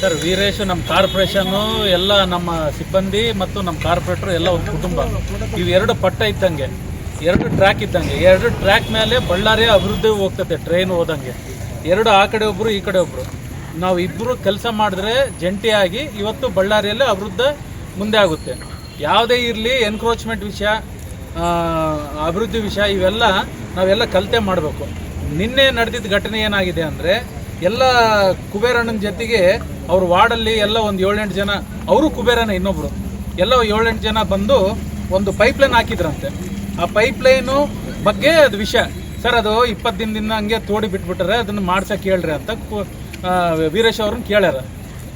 Sir Veeresh ನಮ್ಮ corporation ಎಲ್ಲ ನಮ್ಮ ಸಿಬ್ಬಂದಿ ಮತ್ತು ನಮ್ಮ ಕಾರ್ಪೊರೇಟ್ರು ಎಲ್ಲ ಒಂದು ಕುಟುಂಬ. ಇವು ಎರಡು ಪಟ್ಟ ಇದ್ದಂಗೆ, ಎರಡು ಟ್ರ್ಯಾಕ್ ಇದ್ದಂಗೆ. ಎರಡು ಟ್ರ್ಯಾಕ್ ಮೇಲೆ ಬಳ್ಳಾರಿ ಅಭಿವೃದ್ಧಿ ಹೋಗ್ತದೆ, ಟ್ರೈನ್ ಹೋದಂಗೆ. ಎರಡು ಆ ಕಡೆ ಒಬ್ಬರು ಈ ಕಡೆ ಒಬ್ಬರು, ನಾವು ಇಬ್ಬರು ಕೆಲಸ ಮಾಡಿದ್ರೆ ಜಂಟಿಯಾಗಿ ಇವತ್ತು ಬಳ್ಳಾರಿಯಲ್ಲಿ ಅಭಿವೃದ್ಧಿ ಮುಂದೆ ಆಗುತ್ತೆ. ಯಾವುದೇ ಇರಲಿ ಎನ್ಕ್ರೋಚ್ಮೆಂಟ್ ವಿಷಯ, ಅಭಿವೃದ್ಧಿ ವಿಷಯ, ಇವೆಲ್ಲ ನಾವೆಲ್ಲ ಕಲಿತೆ ಮಾಡಬೇಕು. ನಿನ್ನೆ ನಡೆದಿದ್ದ ಘಟನೆ ಏನಾಗಿದೆ ಅಂದರೆ, ಎಲ್ಲ ಕುಬೇರಣ್ಣನ ಜೊತೆಗೆ ಅವ್ರ ವಾರ್ಡಲ್ಲಿ ಎಲ್ಲ ಒಂದು 7-8 ಜನ, ಅವರು ಕುಬೇರನ ಇನ್ನೊಬ್ಬರು, ಎಲ್ಲ 7-8 ಜನ ಬಂದು ಒಂದು ಪೈಪ್ಲೈನ್ ಹಾಕಿದ್ರಂತೆ. ಆ ಪೈಪ್ಲೈನು ಬಗ್ಗೆ ಅದು ವಿಷಯ ಸರ್, ಅದು 20 ದಿನದಿಂದ ಹಂಗೆ ತೋಡಿ ಬಿಟ್ಬಿಟ್ರೆ ಅದನ್ನು ಮಾಡ್ಸಕ್ಕೆ ಹೇಳ್ರಿ ಅಂತ ವೀರೇಶ್ ಅವ್ರನ್ನ ಕೇಳ್ಯಾರ.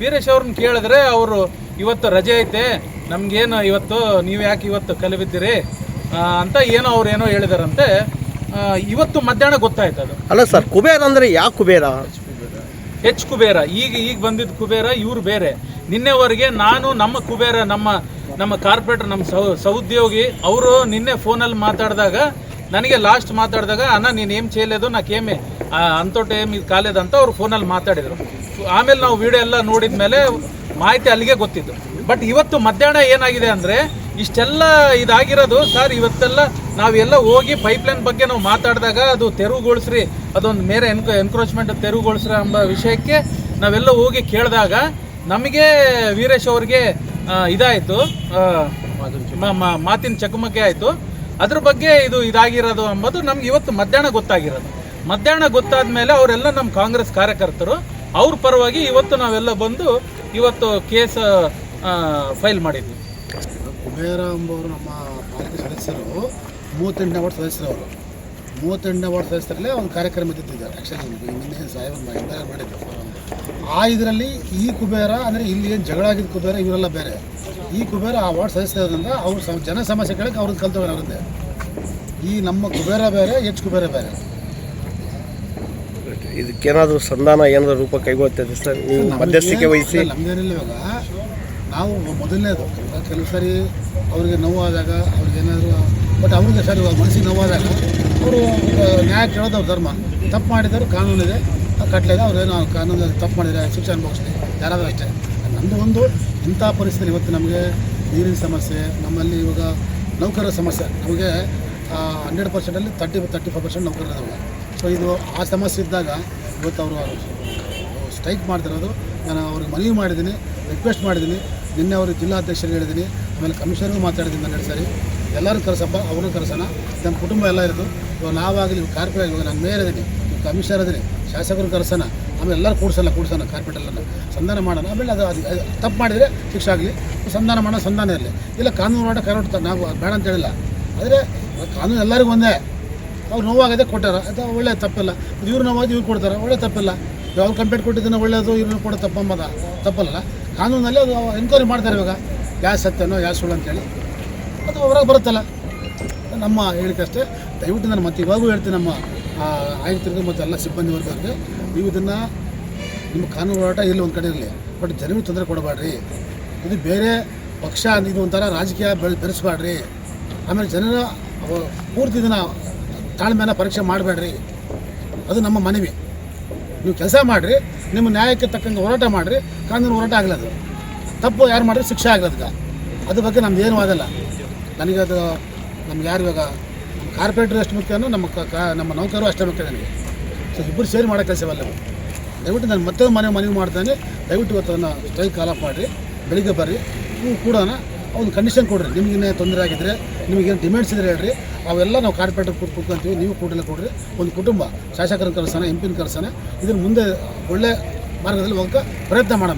ವೀರೇಶ್ ಅವ್ರನ್ನ ಕೇಳಿದ್ರೆ ಅವರು ಇವತ್ತು ರಜೆ ಐತೆ ನಮಗೇನು ಇವತ್ತು ನೀವು ಯಾಕೆ ಇವತ್ತು ಕಲಿಬಿದ್ದೀರಿ ಅಂತ ಏನೋ ಹೇಳಿದಾರಂತೆ. ಇವತ್ತು ಮಧ್ಯಾಹ್ನ ಗೊತ್ತಾಯ್ತು ಅದು. ಅಲ್ಲ ಸರ್, ಕುಬೇರ ಅಂದರೆ ಯಾವ ಕುಬೇರ? ಹೆಚ್ ಕುಬೇರ. ಈಗ ಬಂದಿದ್ದ ಕುಬೇರ ಇವರು ಬೇರೆ. ನಿನ್ನೆವರೆಗೆ ನಾನು ನಮ್ಮ ಕುಬೇರ, ನಮ್ಮ ಕಾರ್ಪೊರೇಟರ್, ನಮ್ಮ ಸಹೋದ್ಯೋಗಿ ಅವರು ನಿನ್ನೆ ಫೋನಲ್ಲಿ ಮಾತಾಡಿದಾಗ, ನನಗೆ ಲಾಸ್ಟ್ ಮಾತಾಡಿದಾಗ, ಅಣ್ಣ ನೀನು ಏಮ್ చేయలేదు ನಾಕೇಮೆ ಅಂತೋಟ ಏಮ್ ಇದು ಕಾಲೇದ ಅಂತ ಅವ್ರು ಫೋನಲ್ಲಿ ಮಾತಾಡಿದರು. ಆಮೇಲೆ ನಾವು ವಿಡಿಯೋ ಎಲ್ಲ ನೋಡಿದ ಮೇಲೆ ಮಾಹಿತಿ ಅಲ್ಲಿಗೆ ಗೊತ್ತಿದ್ದು. ಬಟ್ ಇವತ್ತು ಮಧ್ಯಾಹ್ನ ಏನಾಗಿದೆ ಅಂದರೆ, ಇಷ್ಟೆಲ್ಲ ಇದಾಗಿರೋದು ಸರ್, ಇವತ್ತೆಲ್ಲ ನಾವೆಲ್ಲ ಹೋಗಿ ಪೈಪ್ಲೈನ್ ಬಗ್ಗೆ ನಾವು ಮಾತಾಡಿದಾಗ ಅದು ತೆರವುಗೊಳಿಸ್ರಿ, ಅದೊಂದು ಮೇರೆ ಎನ್ಕ್ರೋಚ್ಮೆಂಟ್ ತೆರವುಗೊಳಿಸ್ರಿ ಎಂಬ ವಿಷಯಕ್ಕೆ ನಾವೆಲ್ಲ ಹೋಗಿ ಕೇಳಿದಾಗ ನಮಗೆ ವೀರೇಶ್ ಅವ್ರಿಗೆ ಇದಾಯಿತು, ಮಾತಿನ ಚಕಮಕಿ ಆಯಿತು. ಅದ್ರ ಬಗ್ಗೆ ಇದಾಗಿರೋದು ಎಂಬುದು ನಮ್ಗೆ ಇವತ್ತು ಮಧ್ಯಾಹ್ನ ಗೊತ್ತಾಗಿರೋದು. ಮಧ್ಯಾಹ್ನ ಗೊತ್ತಾದ ಮೇಲೆ ಅವರೆಲ್ಲ ನಮ್ಮ ಕಾಂಗ್ರೆಸ್ ಕಾರ್ಯಕರ್ತರು ಅವ್ರ ಪರವಾಗಿ ಇವತ್ತು ನಾವೆಲ್ಲ ಬಂದು ಇವತ್ತು ಕೇಸ್ ಫೈಲ್ ಮಾಡಿದ್ವಿ. ಕುಬೇರ ಎಂಬವರು ನಮ್ಮ ಪಾಲಿಕೆ ಸದಸ್ಯರು 38ನೇ ವಾರ್ಡ್ ಸದಸ್ಯರು. ಅವರು 38ನೇ ವಾರ್ಡ್ ಸದಸ್ಯರಲ್ಲೇ ಒಂದು ಕಾರ್ಯಕ್ರಮ ಇದ್ದಿದ್ದಾರೆ. ಆ್ಯಕ್ಚುಲಿ ನಿನ್ನೆ ಸಾಹೇಬರು ಮಾಡಿದ್ರು. ಆ ಇದರಲ್ಲಿ ಈ ಕುಬೇರ ಅಂದರೆ ಇಲ್ಲಿ ಏನು ಜಗಳ ಆಗಿದ್ದ ಕುಬೇರ ಇವರೆಲ್ಲ ಬೇರೆ. ಈ ಕುಬೇರ ಆ ವಾರ್ಡ್ ಸದಸ್ಯರಿಂದ ಅವ್ರ ಜನ ಸಮಸ್ಯೆ ಕೇಳಕ್ಕೆ ಅವ್ರದ್ದು ಕಲ್ತವ್ರೆ. ಈ ನಮ್ಮ ಕುಬೇರ ಬೇರೆ, ಎಚ್ ಕುಬೇರ ಬೇರೆ. ಇದಕ್ಕೇನಾದರೂ ಸಂಧಾನ ಏನಾದರೂ ರೂಪ ಕೈಗೊಳ್ತದೆ ಸರ್, ನೀವು ಮಧ್ಯಸ್ಥಿಕೆ ವಹಿಸಿ? ನಮಗೇನಿಲ್ಲ. ಇವಾಗ ನಾವು ಮೊದಲನೇದು ಕೆಲವು ಸಾರಿ ಅವ್ರಿಗೆ ನೋವಾದಾಗ, ಅವ್ರಿಗೆ ಏನಾದರೂ ಬಟ್ ಅವ್ರಿಗೆ ಸರಿ ಮನಸ್ಸಿಗೆ ನೋವಾದಾಗ ಅವರು ನ್ಯಾಯ ಕೇಳೋದು ಅವ್ರ ಧರ್ಮ. ತಪ್ಪು ಮಾಡಿದರು ಕಾನೂನಿದೆ, ಕಟ್ಟಲಿದೆ. ಅವ್ರೇನೋ ಕಾನೂನಲ್ಲಿ ತಪ್ಪು ಮಾಡಿದರೆ ಶಿಕ್ಷೆ ಅನುಭವಿಸ್ಲಿ, ಯಾರಾದರೂ ಅಷ್ಟೇ. ನಮ್ಮದು ಒಂದು ಇಂಥ ಪರಿಸ್ಥಿತಿ ಇವತ್ತು ನಮಗೆ ನೀರಿನ ಸಮಸ್ಯೆ, ನಮ್ಮಲ್ಲಿ ಇವಾಗ ನೌಕರರ ಸಮಸ್ಯೆ. ನಮಗೆ 100%ಅಲ್ಲಿ 35% ನೌಕರರಿದ್ದಾವೆ. ಸೊ ಇದು ಆ ಸಮಸ್ಯೆ ಇದ್ದಾಗ ಇವತ್ತು ಅವರು ಸ್ಟ್ರೈಕ್ ಮಾಡ್ತಿರೋದು. ನಾನು ಅವ್ರಿಗೆ ಮನವಿ ಮಾಡಿದ್ದೀನಿ, ರಿಕ್ವೆಸ್ಟ್ ಮಾಡಿದ್ದೀನಿ. ನಿನ್ನೆ ಅವ್ರಿಗೆ ಜಿಲ್ಲಾಧ್ಯಕ್ಷರಿಗೆ ಹೇಳಿದ್ದೀನಿ, ಆಮೇಲೆ ಕಮಿಷನರ್ಗೂ ಮಾತಾಡಿದ್ದೀನಿ. ನಾನು 2 ಸಾರಿ ಎಲ್ಲರೂ ಕರೆಸಪ್ಪ, ಅವ್ರನ್ನೂ ಕರೆಸೋಣ, ನಮ್ಮ ಕುಟುಂಬ ಎಲ್ಲ ಇರೋದು. ಇವಾಗ ನಾವಾಗಲಿ ಕಾರ್ಪೊರೇಟ್, ಇವಾಗ ನಾನು ಮೇಯರ್ ಇದ್ದೀನಿ, ಕಮಿಷನರ್ ಇದ್ದೀನಿ, ಶಾಸಕರು ಕರೆಸೋಣ, ಆಮೇಲೆ ಎಲ್ಲರೂ ಕೂಡ್ಸೋಣ ಕಾರ್ಪೊರೇಟೆಲ್ಲ ಸಂಧಾನ ಮಾಡೋಣ. ಆಮೇಲೆ ಅದು ತಪ್ಪು ಮಾಡಿದರೆ ಶಿಕ್ಷೆ ಆಗಲಿ, ಸಂಧಾನ ಮಾಡೋಣ, ಸಂಧಾನ ಇರಲಿ. ಇಲ್ಲ ಕಾನೂನು ಹೋರಾಟ ನಾವು ಬೇಡ ಅಂತ ಹೇಳಿಲ್ಲ. ಆದರೆ ಕಾನೂನು ಎಲ್ಲರಿಗೂ ಒಂದೇ. ಅವ್ರು ನೋವಾಗದೆ ಕೊಟ್ಟಾರ, ಅದು ಒಳ್ಳೆ ತಪ್ಪಿಲ್ಲ. ಇವ್ರು ನೋವಾಗಿ ಇವ್ರು ಕೊಡ್ತಾರೆ, ಒಳ್ಳೆ ತಪ್ಪಿಲ್ಲ. ಅವ್ರು ಕಂಪ್ಲೇಂಟ್ ಕೊಟ್ಟಿದ್ದನ್ನು ಒಳ್ಳೆಯದು, ಇವ್ರನ್ನ ಕೊಡೋ ತಪ್ಪಲ್ಲ. ಕಾನೂನಲ್ಲಿ ಅದು ಎನ್ಕ್ವೈರಿ ಮಾಡ್ತಾರೆ. ಇವಾಗ ಯಾವ ಸತ್ಯನೋ ಯಾವ ಸುಳ್ಳು ಅಂತೇಳಿ ಅದು ಹೊರಗೆ ಬರುತ್ತಲ್ಲ. ನಮ್ಮ ಹೇಳಿಕೆ ಅಷ್ಟೇ. ದಯವಿಟ್ಟು ನಾನು ಮತ್ತೆ ಇವಾಗೂ ಹೇಳ್ತೀನಿ ನಮ್ಮ ಆಯುಕ್ತರಿಗೆ ಮತ್ತು ಎಲ್ಲ ಸಿಬ್ಬಂದಿ ವರ್ಗಕ್ಕೆ, ನೀವು ಇದನ್ನು ನಿಮ್ಮ ಕಾನೂನು ಹೋರಾಟ ಇಲ್ಲಿ ಒಂದು ಕಡೆ ಇರಲಿ, ಬಟ್ ಜನರಿಗೆ ತೊಂದರೆ ಕೊಡಬೇಡ್ರಿ. ಇದು ಬೇರೆ ಪಕ್ಷ, ಇದು ಒಂಥರ ರಾಜಕೀಯ ಬೆರೆಸಬೇಡ್ರಿ. ಆಮೇಲೆ ಜನರ ಪೂರ್ತಿ ಇದನ್ನು ತಾಳ್ಮೆನ ಪರೀಕ್ಷೆ ಮಾಡಬೇಡ್ರಿ. ಅದು ನಮ್ಮ ಮನವಿ. ನೀವು ಕೆಲಸ ಮಾಡಿರಿ, ನಿಮ್ಮ ನ್ಯಾಯಕ್ಕೆ ತಕ್ಕಂಗೆ ಹೋರಾಟ ಮಾಡಿರಿ. ಕಾನೂನು ಹೋರಾಟ ಆಗಲದು. ತಪ್ಪು ಯಾರು ಮಾಡಿದ್ರೆ ಶಿಕ್ಷೆ ಆಗಲದಕ್ಕೆ. ಅದ್ರ ಬಗ್ಗೆ ನಮ್ದು ಏನೂ ಆಗಲ್ಲ. ನನಗೆ ಅದು ನಮ್ಗೆ ಯಾರು ಇವಾಗ ಕಾರ್ಪೊರೇಟ್ರು ಎಷ್ಟು ಮುಖ್ಯನೋ ನಮ್ಮ ನೌಕರರು ಅಷ್ಟೇ ಮುಖ್ಯ ನನಗೆ. ಸೊ ಇಬ್ಬರು ಸೇರಿ ಮಾಡೋ ಕೆಲಸವಲ್ಲ. ದಯವಿಟ್ಟು ನಾನು ಮತ್ತೆ ಮನವಿ ಮಾಡ್ತಾನೆ, ದಯವಿಟ್ಟು ಇವತ್ತನ್ನು ಸ್ಟ್ರೈಕ್ ಕಾಲ್ ಆಫ್ ಮಾಡಿರಿ. ಬೆಳಿಗ್ಗೆ ಬರ್ರಿ, ನೀವು ಕೂಡ ಒಂದು ಕಂಡೀಷನ್ ಕೊಡ್ರಿ. ನಿಮಗೇನೇ ತೊಂದರೆ ಆಗಿದ್ದರೆ, ನಿಮಗೇನು ಡಿಮ್ಯಾಂಡ್ಸ್ ಇದ್ರೆ ಹೇಳ್ರಿ. ಅವೆಲ್ಲ ನಾವು ಕಾರ್ಪೊರೇಟರ್ ಕೂತ್ಕೊಂತೀವಿ, ನೀವು ಕೂಡಲೇ ಕೊಡ್ರಿ. ಒಂದು ಕುಟುಂಬ ಶಾಸಕರನ್ನು ಕರೆಸೋಣ, MP ಕರೆಸೋಣ. ಇದನ್ನು ಮುಂದೆ ಒಳ್ಳೆ ಮಾರ್ಗದಲ್ಲಿ ಹೋಗೋಕ್ಕೆ ಪ್ರಯತ್ನ ಮಾಡೋಣ.